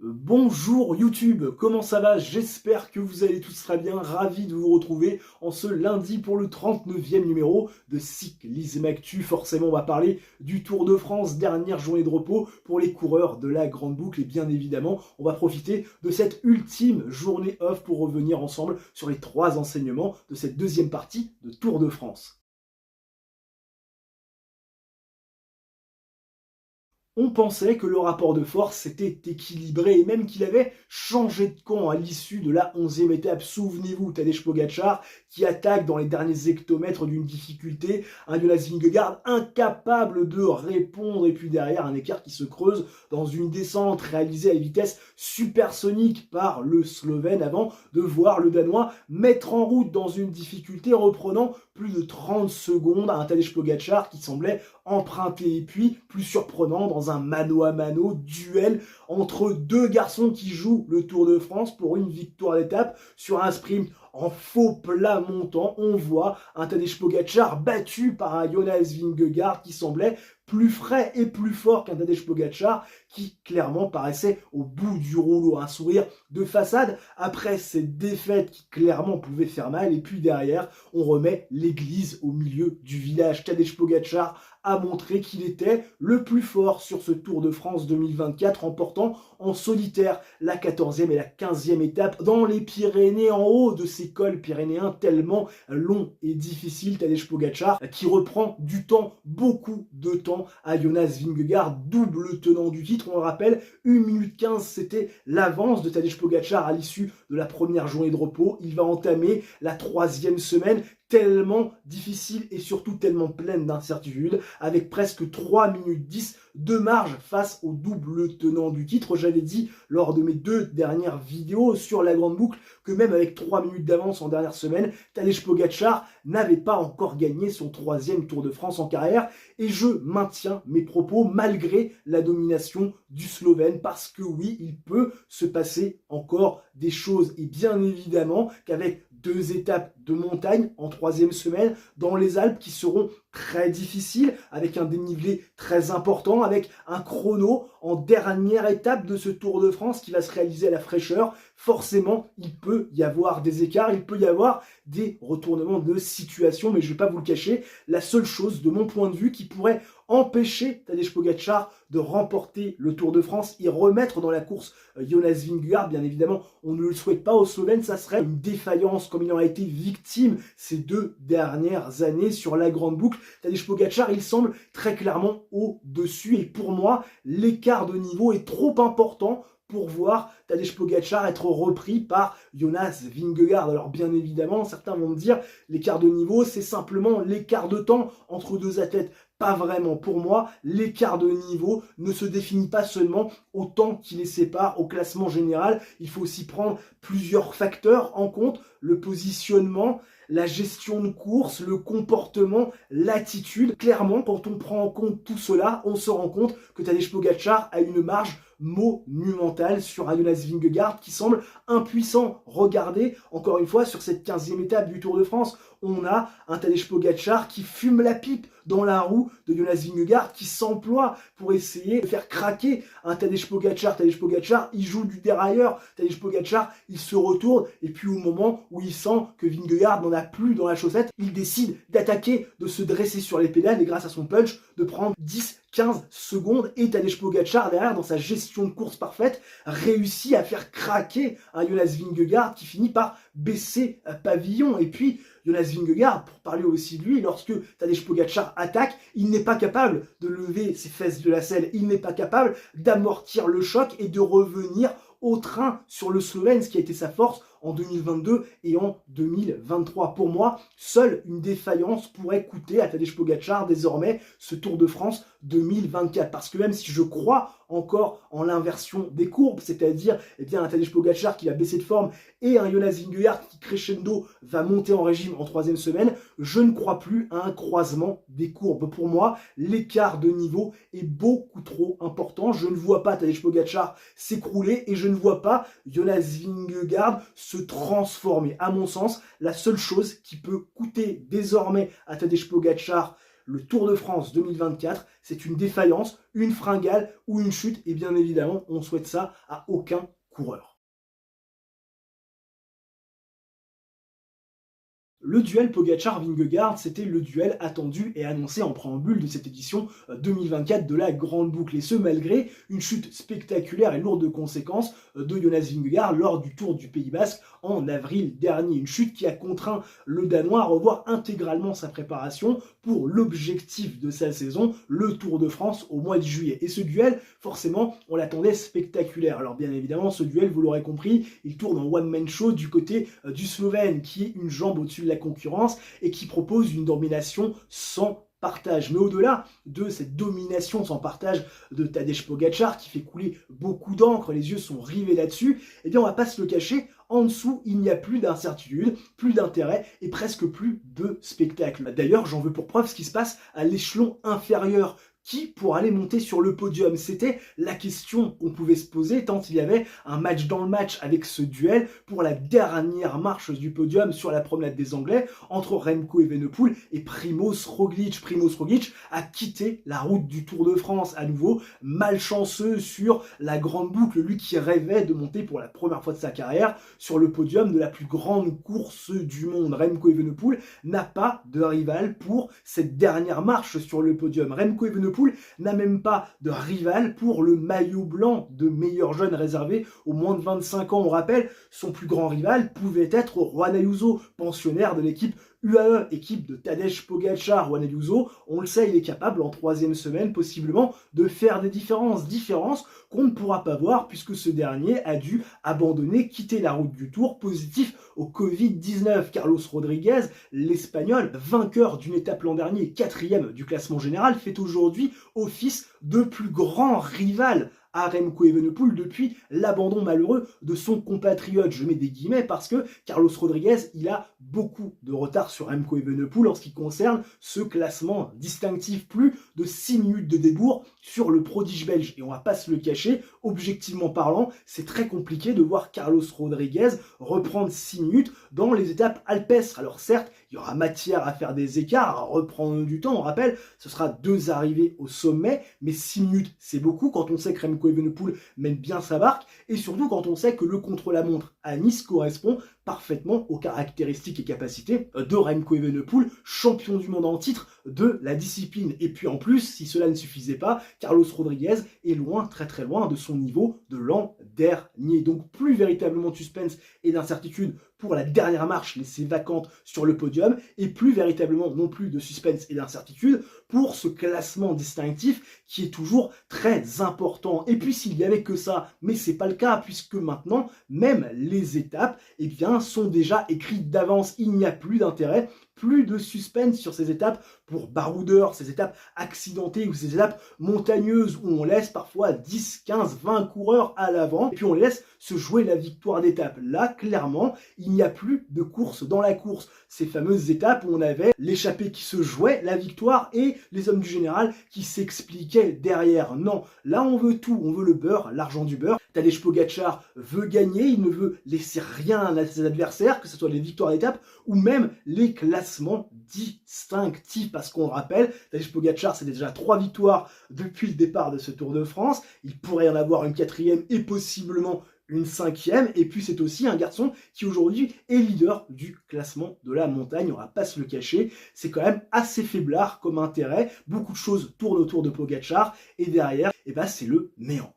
Bonjour YouTube, comment ça va? J'espère que vous allez tous très bien, ravi de vous retrouver en ce lundi pour le 39e numéro de Cyclisme Actu. Forcément, on va parler du Tour de France, dernière journée de repos pour les coureurs de la Grande Boucle. Et bien évidemment, on va profiter de cette ultime journée off pour revenir ensemble sur les 3 enseignements de cette deuxième partie de Tour de France. On pensait que le rapport de force était équilibré et même qu'il avait changé de camp à l'issue de la 11e étape. Souvenez-vous, Tadej Pogačar qui attaque dans les derniers hectomètres d'une difficulté, un Jonas Vingegaard incapable de répondre et puis derrière un écart qui se creuse dans une descente réalisée à vitesse supersonique par le Slovène avant de voir le Danois mettre en route dans une difficulté reprenant plus de 30 secondes à un Tadej Pogačar qui semblait emprunté. Et puis, plus surprenant, dans un mano à mano duel entre deux garçons qui jouent le Tour de France pour une victoire d'étape sur un sprint en faux plat montant, on voit un Tadej Pogačar battu par un Jonas Vingegaard qui semblait plus frais et plus fort qu'un Tadej Pogačar qui clairement paraissait au bout du rouleau, un sourire de façade après cette défaite qui clairement pouvait faire mal. Et puis derrière, on remet l'église au milieu du village. Tadej Pogačar a montré qu'il était le plus fort sur ce Tour de France 2024, remportant en solitaire la 14e et la 15e étape dans les Pyrénées, en haut de ces cols pyrénéens tellement longs et difficiles. Tadej Pogačar qui reprend du temps, beaucoup de temps à Jonas Vingegaard, double tenant du titre. On le rappelle, 1 minute 15, c'était l'avance de Tadej Pogačar à l'issue de la première journée de repos. Il va entamer la 3e semaine tellement difficile et surtout tellement pleine d'incertitudes, avec presque 3 minutes 10 de marge face au double tenant du titre. J'avais dit lors de mes 2 dernières vidéos sur la Grande Boucle que même avec 3 minutes d'avance en dernière semaine, Tadej Pogačar n'avait pas encore gagné son 3e Tour de France en carrière, et je maintiens mes propos malgré la domination du Slovène, parce que oui, il peut se passer encore des choses, et bien évidemment qu'avec 2 étapes de montagne en 3e semaine dans les Alpes qui seront très difficiles, avec un dénivelé très important, avec un chrono en dernière étape de ce Tour de France qui va se réaliser à la fraîcheur, forcément il peut y avoir des écarts, il peut y avoir des retournements de situation, mais je ne vais pas vous le cacher, la seule chose de mon point de vue qui pourrait empêcher Tadej Pogačar de remporter le Tour de France et remettre dans la course Jonas Vingegaard, bien évidemment on ne le souhaite pas aux Slovènes, ça serait une défaillance comme il en a été victime ces 2 dernières années sur la Grande Boucle. Tadej Pogačar, il semble très clairement au-dessus, et pour moi l'écart de niveau est trop important pour voir Tadej Pogačar être repris par Jonas Vingegaard. Alors bien évidemment, certains vont me dire, l'écart de niveau, c'est simplement l'écart de temps entre 2 athlètes. Pas vraiment. Pour moi, l'écart de niveau ne se définit pas seulement au temps qui les sépare au classement général. Il faut aussi prendre plusieurs facteurs en compte, le positionnement, la gestion de course, le comportement, l'attitude. Clairement, quand on prend en compte tout cela, on se rend compte que Tadej Pogačar a une marge monumentale sur un Jonas Vingegaard qui semble impuissant. Regardez, encore une fois, sur cette 15e étape du Tour de France, on a un Tadej Pogačar qui fume la pipe dans la roue de Jonas Vingegaard, qui s'emploie pour essayer de faire craquer un Tadej Pogačar. Tadej Pogačar, il joue du dérailleur. Tadej Pogačar, il se retourne, et puis au moment où il sent que Vingegaard n'en a plus dans la chaussette, il décide d'attaquer, de se dresser sur les pédales, et grâce à son punch, de prendre 10-15 secondes, et Tadej Pogačar, derrière, dans sa gestion de course parfaite, réussit à faire craquer un Jonas Vingegaard qui finit par baisser pavillon. Et puis, Jonas Vingegaard, pour parler aussi de lui, lorsque Tadej Pogačar attaque, il n'est pas capable de lever ses fesses de la selle, il n'est pas capable d'amortir le choc et de revenir au train sur le Slovène, ce qui a été sa force en 2022 et en 2023. Pour moi, seule une défaillance pourrait coûter à Tadej Pogačar désormais ce Tour de France 2024. Parce que même si je crois encore en l'inversion des courbes, c'est-à-dire un Tadej Pogačar qui va baisser de forme et un Jonas Vingegaard qui crescendo va monter en régime en 3e semaine, je ne crois plus à un croisement des courbes. Pour moi, l'écart de niveau est beaucoup trop important. Je ne vois pas Tadej Pogačar s'écrouler et je ne vois pas Jonas Vingegaard se transformer. À mon sens, la seule chose qui peut coûter désormais à Tadej Pogačar le Tour de France 2024, c'est une défaillance, une fringale ou une chute, et bien évidemment, on souhaite ça à aucun coureur. Le duel Pogacar-Vingegaard, c'était le duel attendu et annoncé en préambule de cette édition 2024 de la Grande Boucle. Et ce, malgré une chute spectaculaire et lourde de conséquences de Jonas Vingegaard lors du Tour du Pays Basque en avril dernier. Une chute qui a contraint le Danois à revoir intégralement sa préparation pour l'objectif de sa saison, le Tour de France au mois de juillet. Et ce duel, forcément, on l'attendait spectaculaire. Alors bien évidemment, ce duel, vous l'aurez compris, il tourne en one-man show du côté du Slovène, qui est une jambe au-dessus de la concurrence et qui propose une domination sans partage. Mais au-delà de cette domination sans partage de Tadej Pogacar, qui fait couler beaucoup d'encre, les yeux sont rivés là-dessus, eh bien on va pas se le cacher, en dessous, il n'y a plus d'incertitude, plus d'intérêt et presque plus de spectacle. D'ailleurs, j'en veux pour preuve ce qui se passe à l'échelon inférieur. Qui pour aller monter sur le podium? C'était la question qu'on pouvait se poser tant il y avait un match dans le match avec ce duel pour la dernière marche du podium sur la promenade des Anglais entre Remco Evenepoel et Primož Roglič. Primož Roglič a quitté la route du Tour de France à nouveau, malchanceux sur la Grande Boucle, lui qui rêvait de monter pour la première fois de sa carrière sur le podium de la plus grande course du monde. Remco Evenepoel n'a pas de rival pour cette dernière marche sur le podium. Remco Evenepoel n'a même pas de rival pour le maillot blanc de meilleur jeune réservé aux moins de 25 ans. On rappelle, son plus grand rival pouvait être Juan Ayuso, pensionnaire de l'équipe UAE, équipe de Tadej Pogacar. Juan Ayuso, on le sait, il est capable en troisième semaine possiblement de faire des différences qu'on ne pourra pas voir puisque ce dernier a dû abandonner, quitter la route du Tour, positif au Covid-19. Carlos Rodriguez, l'Espagnol, vainqueur d'une étape l'an dernier, 4e du classement général, fait aujourd'hui office de plus grand rival à Remco Evenepoel depuis l'abandon malheureux de son compatriote. Je mets des guillemets parce que Carlos Rodriguez, il a beaucoup de retard sur Remco Evenepoel en ce qui concerne ce classement distinctif. Plus de 6 minutes de débours sur le prodige belge. Et on va pas se le cacher, objectivement parlant, c'est très compliqué de voir Carlos Rodriguez reprendre 6 minutes dans les étapes alpestres. Alors certes, il y aura matière à faire des écarts, à reprendre du temps. On rappelle, ce sera 2 arrivées au sommet, mais 6 minutes, c'est beaucoup quand on sait que Remco Evenepoel mène bien sa barque, et surtout quand on sait que le contre-la-montre à Nice correspond parfaitement aux caractéristiques et capacités de Remco Evenepoel, champion du monde en titre de la discipline. Et puis en plus, si cela ne suffisait pas, Carlos Rodriguez est loin, très très loin de son niveau de l'an dernier. Donc plus véritablement de suspense et d'incertitude pour la dernière marche laissée vacante sur le podium, et plus véritablement non plus de suspense et d'incertitude pour ce classement distinctif qui est toujours très important. Et puis s'il y avait que ça, mais c'est pas le cas puisque maintenant même les étapes sont déjà écrites d'avance. Il n'y a plus d'intérêt, plus de suspense sur ces étapes pour baroudeurs, ces étapes accidentées ou ces étapes montagneuses où on laisse parfois 10, 15, 20 coureurs à l'avant et puis on les laisse se jouer la victoire d'étape. Là, clairement, il n'y a plus de course dans la course. Ces fameuses étapes où on avait l'échappée qui se jouait la victoire et les hommes du général qui s'expliquaient derrière. Non, là on veut tout, on veut le beurre, l'argent du beurre. Tadej Pogacar veut gagner, il ne veut laisser rien à ses adversaires, que ce soit les victoires d'étape ou même les classements distinctifs. Parce qu'on rappelle, Tadej Pogacar, c'est déjà 3 victoires depuis le départ de ce Tour de France. Il pourrait en avoir une 4e et possiblement une 5e, et puis c'est aussi un garçon qui aujourd'hui est leader du classement de la montagne, on va pas se le cacher, c'est quand même assez faiblard comme intérêt, beaucoup de choses tournent autour de Pogacar, et derrière, c'est le néant.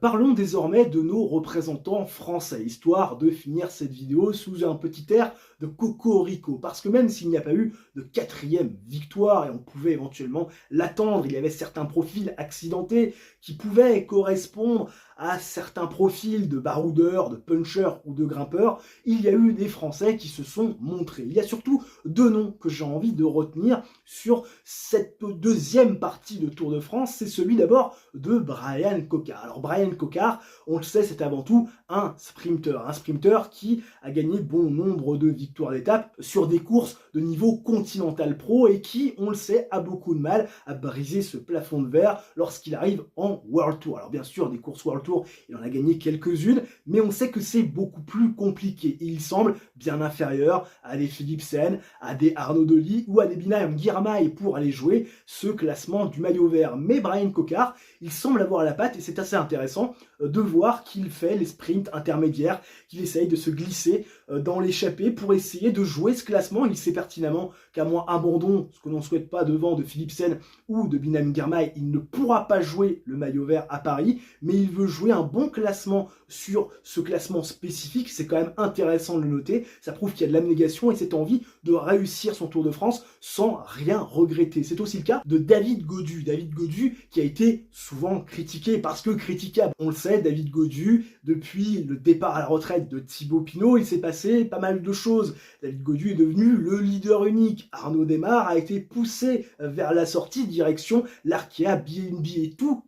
Parlons désormais de nos représentants français, histoire de finir cette vidéo sous un petit air de cocorico, parce que même s'il n'y a pas eu de 4e victoire, et on pouvait éventuellement l'attendre, il y avait certains profils accidentés qui pouvaient correspondre à certains profils de baroudeurs, de punchers ou de grimpeurs, il y a eu des Français qui se sont montrés. Il y a surtout 2 noms que j'ai envie de retenir sur cette 2e partie de Tour de France, c'est celui d'abord de Bryan Coquard. Alors Bryan Coquard, on le sait, c'est avant tout un sprinter qui a gagné bon nombre de victoires d'étape sur des courses de niveau continental pro et qui, on le sait, a beaucoup de mal à briser ce plafond de verre lorsqu'il arrive en World Tour. Alors bien sûr, des courses World tours, il en a gagné quelques-unes, mais on sait que c'est beaucoup plus compliqué. Et il semble bien inférieur à des Philipsen, à des Arnaud Delis ou à des Binaam Girmay pour aller jouer ce classement du maillot vert. Mais Bryan Coquard, il semble avoir la patte et c'est assez intéressant de voir qu'il fait les sprints intermédiaires, qu'il essaye de se glisser dans l'échappée pour essayer de jouer ce classement. Il sait pertinemment qu'à moins abandon, ce que l'on ne souhaite pas devant de Philipsen ou de Binaam Girmay, il ne pourra pas jouer le maillot vert à Paris, mais il veut jouer un bon classement sur ce classement spécifique. C'est quand même intéressant de le noter, ça prouve qu'il y a de l'abnégation et cette envie de réussir son Tour de France sans rien regretter. C'est aussi le cas de David Gaudu. David Gaudu qui a été souvent critiqué parce que critiquable. On le sait, David Gaudu, depuis le départ à la retraite de Thibaut Pinot, il s'est passé pas mal de choses. David Gaudu est devenu le leader unique. Arnaud Démare a été poussé vers la sortie direction l'Arkea BNB et tout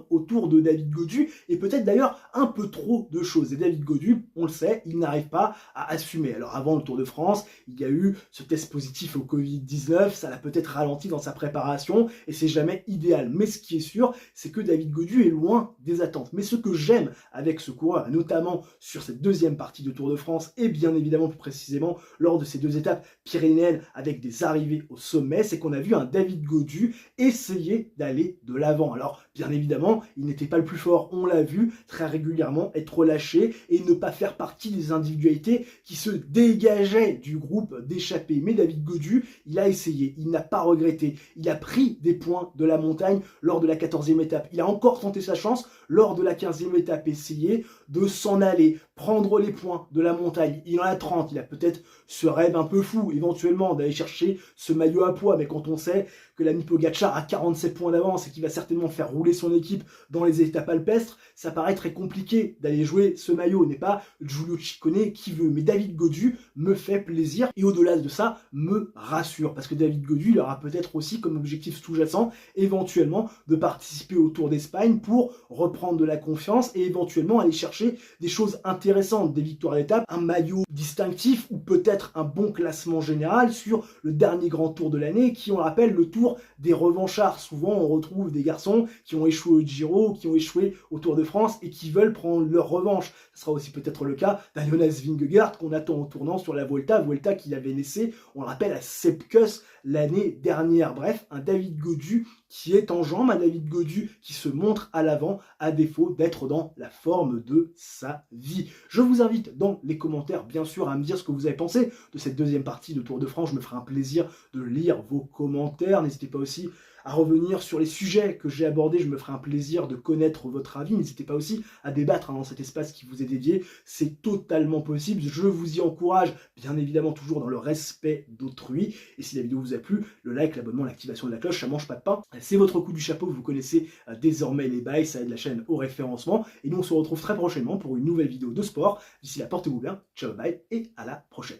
autour de David Gaudu et peut-être d'ailleurs un peu trop de choses. Et David Gaudu, on le sait, il n'arrive pas à assumer. Alors avant le Tour de France, il y a eu ce test positif au Covid-19, ça l'a peut-être ralenti dans sa préparation et c'est jamais idéal. Mais ce qui est sûr, c'est que David Gaudu est loin des attentes. Mais ce que j'aime avec ce coureur, notamment sur cette deuxième partie de Tour de France et bien évidemment plus précisément lors de ces deux étapes pyrénéennes avec des arrivées au sommet, c'est qu'on a vu un David Gaudu essayer d'aller de l'avant. Alors bien évidemment, il n'était pas le plus fort, on l'a vu très régulièrement être relâché et ne pas faire partie des individualités qui se dégageaient du groupe d'échappés. Mais David Gaudu, il a essayé, il n'a pas regretté, il a pris des points de la montagne lors de la 14e étape. Il a encore tenté sa chance lors de la 15e étape, essayer de s'en aller, prendre les points de la montagne. Il en a 30, il a peut-être ce rêve un peu fou éventuellement d'aller chercher ce maillot à poids, mais quand on sait que l'ami Pogacar a 47 points d'avance et qu'il va certainement faire rouler son équipe dans les étapes alpestres, ça paraît très compliqué d'aller jouer ce maillot. N'est pas Giulio Ciccone qui veut, mais David Gaudu me fait plaisir et au-delà de ça, me rassure parce que David Gaudu, il aura peut-être aussi comme objectif sous-jacent éventuellement de participer au Tour d'Espagne pour reprendre de la confiance et éventuellement aller chercher des choses intéressantes, des victoires d'étape, un maillot distinctif ou peut-être un bon classement général sur le dernier grand tour de l'année qui, on le rappelle, le tour des revanchards. Souvent, on retrouve des garçons qui ont échoué au Giro, qui ont échoué au Tour de France et qui veulent prendre leur revanche. Ce sera aussi peut-être le cas d'un Jonas Vingegaard qu'on attend en tournant sur la Vuelta qu'il avait laissé, on le rappelle, à Sepp Kuss l'année dernière. Bref, un David Gaudu qui est en jambes, un David Gaudu qui se montre à l'avant à défaut d'être dans la forme de sa vie. Je vous invite dans les commentaires, bien sûr, à me dire ce que vous avez pensé de cette deuxième partie de Tour de France. Je me ferai un plaisir de lire vos commentaires. N'hésitez pas aussi à revenir sur les sujets que j'ai abordés. Je me ferai un plaisir de connaître votre avis. N'hésitez pas aussi à débattre dans cet espace qui vous est dédié. C'est totalement possible. Je vous y encourage, bien évidemment, toujours dans le respect d'autrui. Et si la vidéo vous a plu, le like, l'abonnement, l'activation de la cloche, ça mange pas de pain. C'est votre coup du chapeau. Vous connaissez désormais les bails. Ça aide la chaîne au référencement. Et nous, on se retrouve très prochainement pour une nouvelle vidéo de sport. D'ici là, portez-vous bien. Ciao, bye et à la prochaine.